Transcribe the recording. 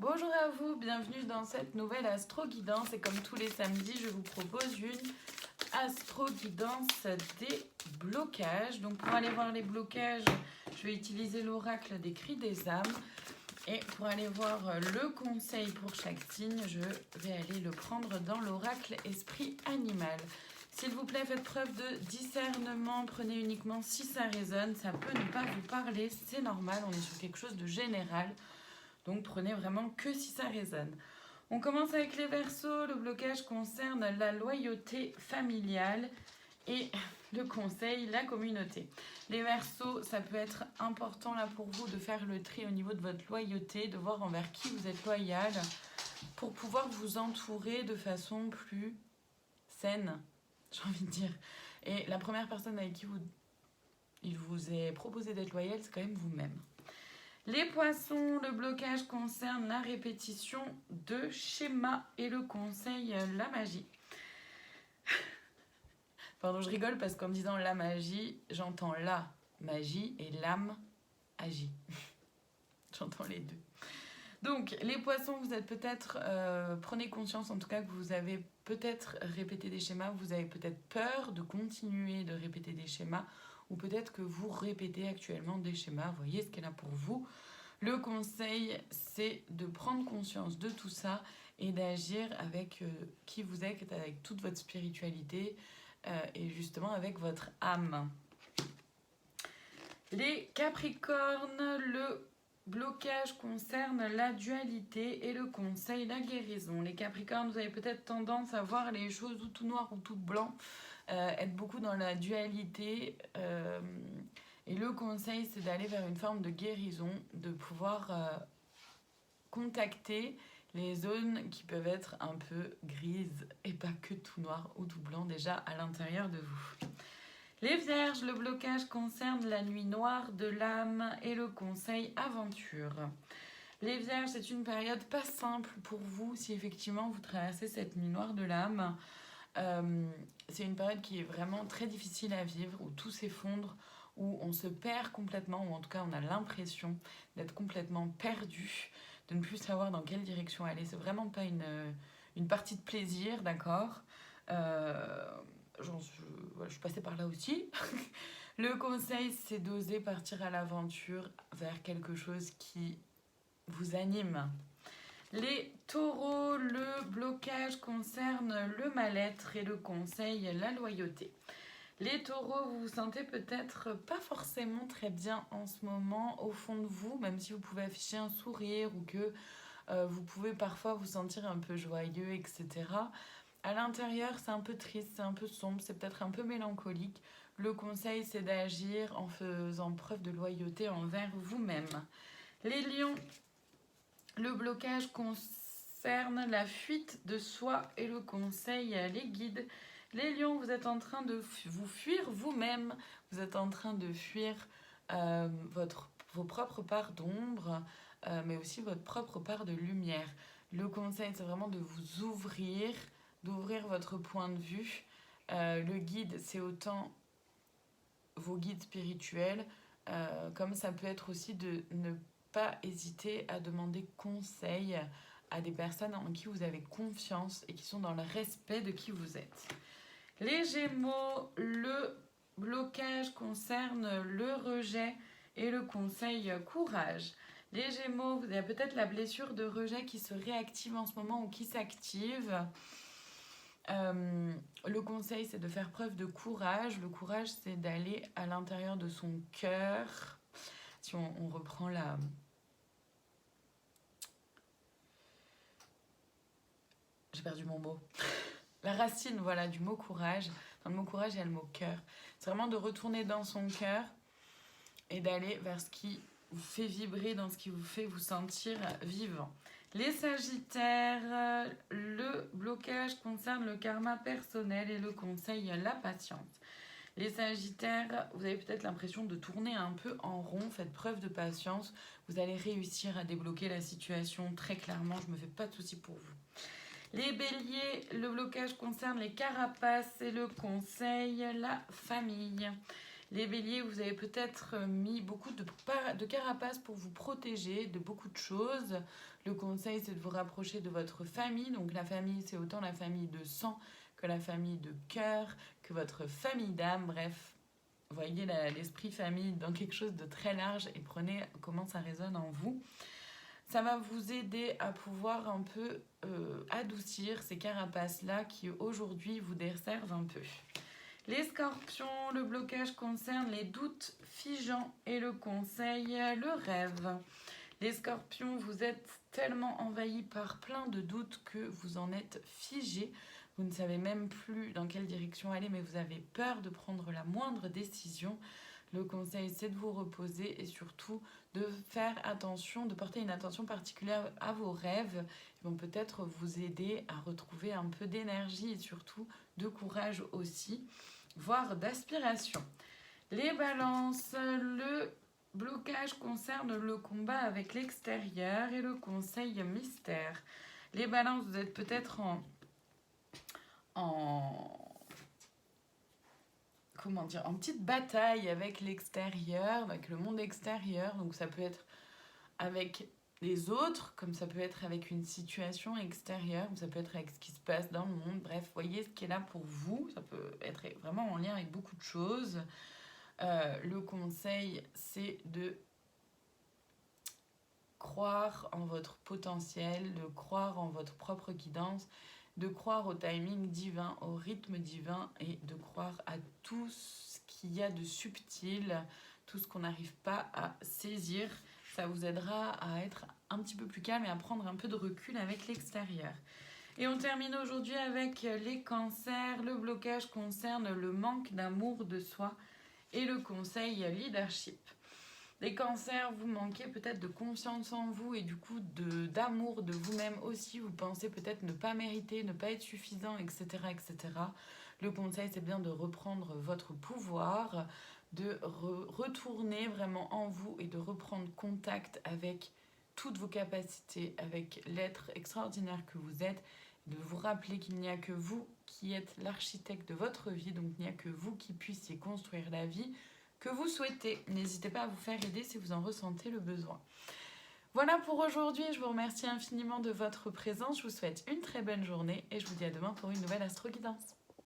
Bonjour à vous, bienvenue dans cette nouvelle astro-guidance et comme tous les samedis, je vous propose une astro-guidance des blocages. Donc pour aller voir les blocages, je vais utiliser l'oracle des cris des âmes et pour aller voir le conseil pour chaque signe, je vais aller le prendre dans l'oracle esprit animal. S'il vous plaît, faites preuve de discernement, prenez uniquement si ça résonne, ça peut ne pas vous parler, c'est normal, on est sur quelque chose de général. Donc prenez vraiment que si ça résonne. On commence avec les Verseaux. Le blocage concerne la loyauté familiale et le conseil, la communauté. Les Verseaux, ça peut être important là pour vous de faire le tri au niveau de votre loyauté, de voir envers qui vous êtes loyal pour pouvoir vous entourer de façon plus saine, j'ai envie de dire. Et la première personne avec qui il vous est proposé d'être loyal, c'est quand même vous-même. Les Poissons, le blocage concerne la répétition de schémas et le conseil, la magie. Pardon, je rigole parce qu'en disant la magie, j'entends la magie et l'âme agit. J'entends les deux. Donc, les Poissons, vous êtes peut-être, prenez conscience en tout cas que vous avez peut-être répété des schémas, vous avez peut-être peur de continuer de répéter des schémas, ou peut-être que vous répétez actuellement des schémas, voyez ce qu'elle a pour vous. Le conseil, c'est de prendre conscience de tout ça et d'agir avec qui vous êtes, avec toute votre spiritualité et justement avec votre âme. Les Capricornes, le blocage concerne la dualité et le conseil, la guérison. Les Capricornes, vous avez peut-être tendance à voir les choses ou tout noir ou tout blanc, être beaucoup dans la dualité. Et le conseil, c'est d'aller vers une forme de guérison, de pouvoir contacter les zones qui peuvent être un peu grises et pas que tout noir ou tout blanc déjà à l'intérieur de vous. Les Vierges, le blocage concerne la nuit noire de l'âme et le conseil aventure. Les Vierges, c'est une période pas simple pour vous si effectivement vous traversez cette nuit noire de l'âme. C'est une période qui est vraiment très difficile à vivre, où tout s'effondre, où on se perd complètement, ou en tout cas on a l'impression d'être complètement perdu, de ne plus savoir dans quelle direction aller. C'est vraiment pas une partie de plaisir, d'accord. Je suis passée par là aussi. Le conseil, c'est d'oser partir à l'aventure vers quelque chose qui vous anime. Les Taureaux, le blocage concerne le mal-être et le conseil, la loyauté. Les Taureaux, vous vous sentez peut-être pas forcément très bien en ce moment au fond de vous, même si vous pouvez afficher un sourire ou que vous pouvez parfois vous sentir un peu joyeux, etc. À l'intérieur, c'est un peu triste, c'est un peu sombre, c'est peut-être un peu mélancolique. Le conseil, c'est d'agir en faisant preuve de loyauté envers vous-même. Les Lions, le blocage concerne la fuite de soi et le conseil, les guides. Les lions, vous êtes en train de vous fuir vous-même. Vous êtes en train de fuir vos propres parts d'ombre, mais aussi votre propre part de lumière. Le conseil, c'est vraiment de vous ouvrir, d'ouvrir votre point de vue. Le guide, c'est autant vos guides spirituels, comme ça peut être aussi de ne pas hésiter à demander conseil à des personnes en qui vous avez confiance et qui sont dans le respect de qui vous êtes. Les Gémeaux, le blocage concerne le rejet et le conseil courage. Les Gémeaux, vous avez peut-être la blessure de rejet qui se réactive en ce moment ou qui s'active. Le conseil, c'est de faire preuve de courage. Le courage, c'est d'aller à l'intérieur de son cœur. Si on reprend la... J'ai perdu mon mot. La racine, voilà, du mot courage. Dans le mot courage, il y a le mot cœur. C'est vraiment de retourner dans son cœur et d'aller vers ce qui vous fait vibrer, dans ce qui vous fait vous sentir vivant. Les Sagittaires, le blocage concerne le karma personnel et le conseil, la patience. Les Sagittaires, vous avez peut-être l'impression de tourner un peu en rond, faites preuve de patience, vous allez réussir à débloquer la situation très clairement, je ne me fais pas de soucis pour vous. Les Béliers, le blocage concerne les carapaces et le conseil, la famille. Les béliers, vous avez peut-être mis beaucoup de carapace pour vous protéger de beaucoup de choses. Le conseil, c'est de vous rapprocher de votre famille. Donc la famille, c'est autant la famille de sang que la famille de cœur, que votre famille d'âme. Bref, voyez l'esprit famille dans quelque chose de très large et prenez comment ça résonne en vous. Ça va vous aider à pouvoir un peu adoucir ces carapaces-là qui aujourd'hui vous desservent un peu. Les scorpions, le blocage concerne les doutes figeants et le conseil, le rêve. Les scorpions, vous êtes tellement envahis par plein de doutes que vous en êtes figés. Vous ne savez même plus dans quelle direction aller, mais vous avez peur de prendre la moindre décision. Le conseil, c'est de vous reposer et surtout de faire attention, de porter une attention particulière à vos rêves. Ils vont peut-être vous aider à retrouver un peu d'énergie et surtout de courage aussi, voire d'aspiration. Les balances, le blocage concerne le combat avec l'extérieur et le conseil mystère. Les balances, vous êtes peut-être en petite bataille avec l'extérieur, avec le monde extérieur. Donc ça peut être avec les autres, comme ça peut être avec une situation extérieure, comme ça peut être avec ce qui se passe dans le monde. Bref, voyez ce qui est là pour vous. Ça peut être vraiment en lien avec beaucoup de choses. Le conseil, c'est de croire en votre potentiel, de croire en votre propre guidance, de croire au timing divin, au rythme divin et de croire à tout ce qu'il y a de subtil, tout ce qu'on n'arrive pas à saisir. Ça vous aidera à être un petit peu plus calme et à prendre un peu de recul avec l'extérieur. Et on termine aujourd'hui avec les cancers. Le blocage concerne le manque d'amour de soi et le conseil leadership. Les cancers, vous manquez peut-être de confiance en vous et du coup d'amour de vous-même aussi. Vous pensez peut-être ne pas mériter, ne pas être suffisant, etc. etc. Le conseil, c'est bien de reprendre votre pouvoir, de retourner vraiment en vous et de reprendre contact avec toutes vos capacités, avec l'être extraordinaire que vous êtes, de vous rappeler qu'il n'y a que vous qui êtes l'architecte de votre vie, donc il n'y a que vous qui puissiez construire la vie que vous souhaitez. N'hésitez pas à vous faire aider si vous en ressentez le besoin. Voilà pour aujourd'hui, je vous remercie infiniment de votre présence, je vous souhaite une très bonne journée et je vous dis à demain pour une nouvelle Astro Guidance.